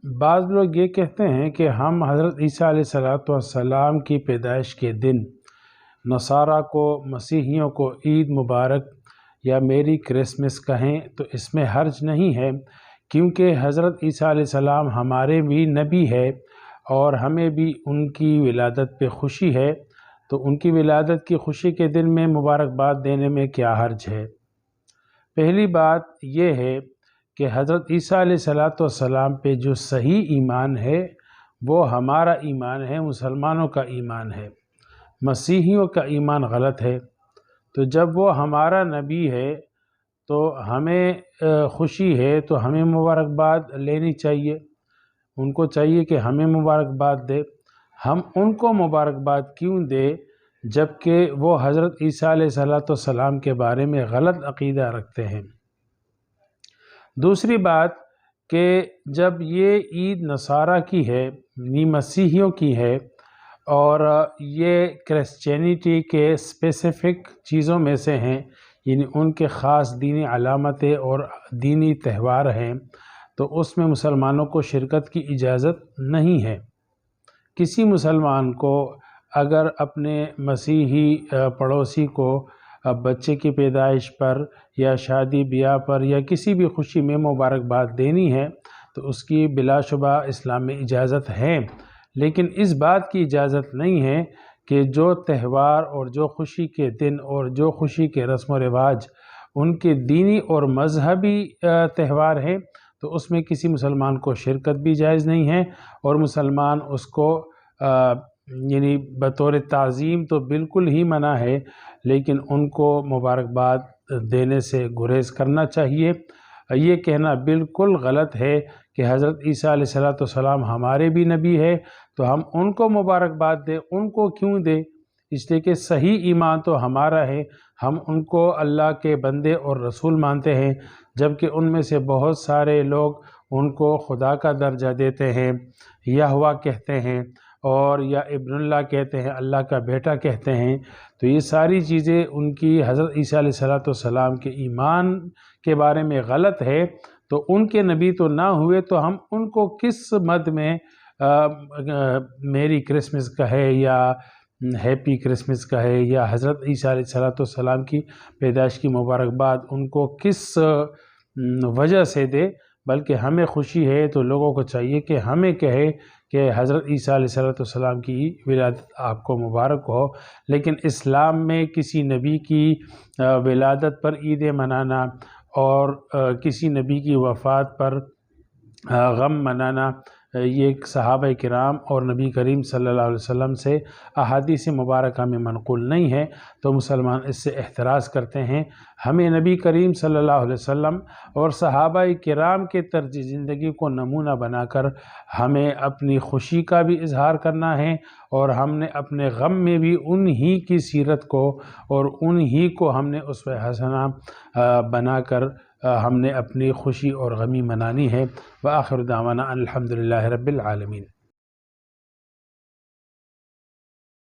بعض لوگ یہ کہتے ہیں کہ ہم حضرت عیسیٰ علیہ السلام کی پیدائش کے دن نصارہ کو، مسیحیوں کو عید مبارک یا میری کرسمس کہیں تو اس میں حرج نہیں ہے، کیونکہ حضرت عیسیٰ علیہ السلام ہمارے بھی نبی ہے اور ہمیں بھی ان کی ولادت پہ خوشی ہے، تو ان کی ولادت کی خوشی کے دن میں مبارکباد دینے میں کیا حرج ہے؟ پہلی بات یہ ہے کہ حضرت عیسیٰ علیہ السلام پہ جو صحیح ایمان ہے وہ ہمارا ایمان ہے، مسلمانوں کا ایمان ہے۔ مسیحیوں کا ایمان غلط ہے، تو جب وہ ہمارا نبی ہے تو ہمیں خوشی ہے تو ہمیں مبارکباد لینی چاہیے، ان کو چاہیے کہ ہمیں مبارکباد دے۔ ہم ان کو مبارکباد کیوں دے جبکہ وہ حضرت عیسیٰ علیہ السلام کے بارے میں غلط عقیدہ رکھتے ہیں؟ دوسری بات کہ جب یہ عید نصارہ کی ہے، یعنی مسیحیوں کی ہے، اور یہ کرسچینٹی کے اسپیسیفک چیزوں میں سے ہیں، یعنی ان کے خاص دینی علامتیں اور دینی تہوار ہیں، تو اس میں مسلمانوں کو شرکت کی اجازت نہیں ہے۔ کسی مسلمان کو اگر اپنے مسیحی پڑوسی کو بچے کی پیدائش پر یا شادی بیاہ پر یا کسی بھی خوشی میں مبارکباد دینی ہے تو اس کی بلا شبہ اسلام میں اجازت ہے، لیکن اس بات کی اجازت نہیں ہے کہ جو تہوار اور جو خوشی کے دن اور جو خوشی کے رسم و رواج ان کے دینی اور مذہبی تہوار ہیں تو اس میں کسی مسلمان کو شرکت بھی جائز نہیں ہے، اور مسلمان اس کو یعنی بطور تعظیم تو بالکل ہی منع ہے، لیکن ان کو مبارکباد دینے سے گریز کرنا چاہیے۔ یہ کہنا بالکل غلط ہے کہ حضرت عیسیٰ علیہ السلام ہمارے بھی نبی ہے تو ہم ان کو مبارکباد دیں، ان کو کیوں دیں؟ اس لیے کہ صحیح ایمان تو ہمارا ہے، ہم ان کو اللہ کے بندے اور رسول مانتے ہیں، جبکہ ان میں سے بہت سارے لوگ ان کو خدا کا درجہ دیتے ہیں، یہوہ کہتے ہیں اور یا ابن اللہ کہتے ہیں، اللہ کا بیٹا کہتے ہیں۔ تو یہ ساری چیزیں ان کی حضرت عیسیٰ علیہ السلام کے ایمان کے بارے میں غلط ہے، تو ان کے نبی تو نہ ہوئے تو ہم ان کو کس مد میں میری کرسمس کہے یا ہیپی کرسمس کہے یا حضرت عیسیٰ علیہ السلام کی پیدائش کی مبارکباد ان کو کس وجہ سے دے؟ بلکہ ہمیں خوشی ہے تو لوگوں کو چاہیے کہ ہمیں کہے کہ حضرت عیسیٰ علیہ السلام کی ولادت آپ کو مبارک ہو، لیکن اسلام میں کسی نبی کی ولادت پر عیدیں منانا اور کسی نبی کی وفات پر غم منانا یہ صحابہ کرام اور نبی کریم صلی اللہ علیہ وسلم سے احادیث مبارکہ میں منقول نہیں ہے، تو مسلمان اس سے احتراز کرتے ہیں۔ ہمیں نبی کریم صلی اللہ علیہ وسلم اور صحابہ کرام کے طرز زندگی کو نمونہ بنا کر ہمیں اپنی خوشی کا بھی اظہار کرنا ہے، اور ہم نے اپنے غم میں بھی انہی کی سیرت کو اور انہی کو ہم نے اسوہ حسنہ بنا کر ہم نے اپنی خوشی اور غمی منانی ہے۔ وآخر دعوانا الحمدللہ رب العالمین۔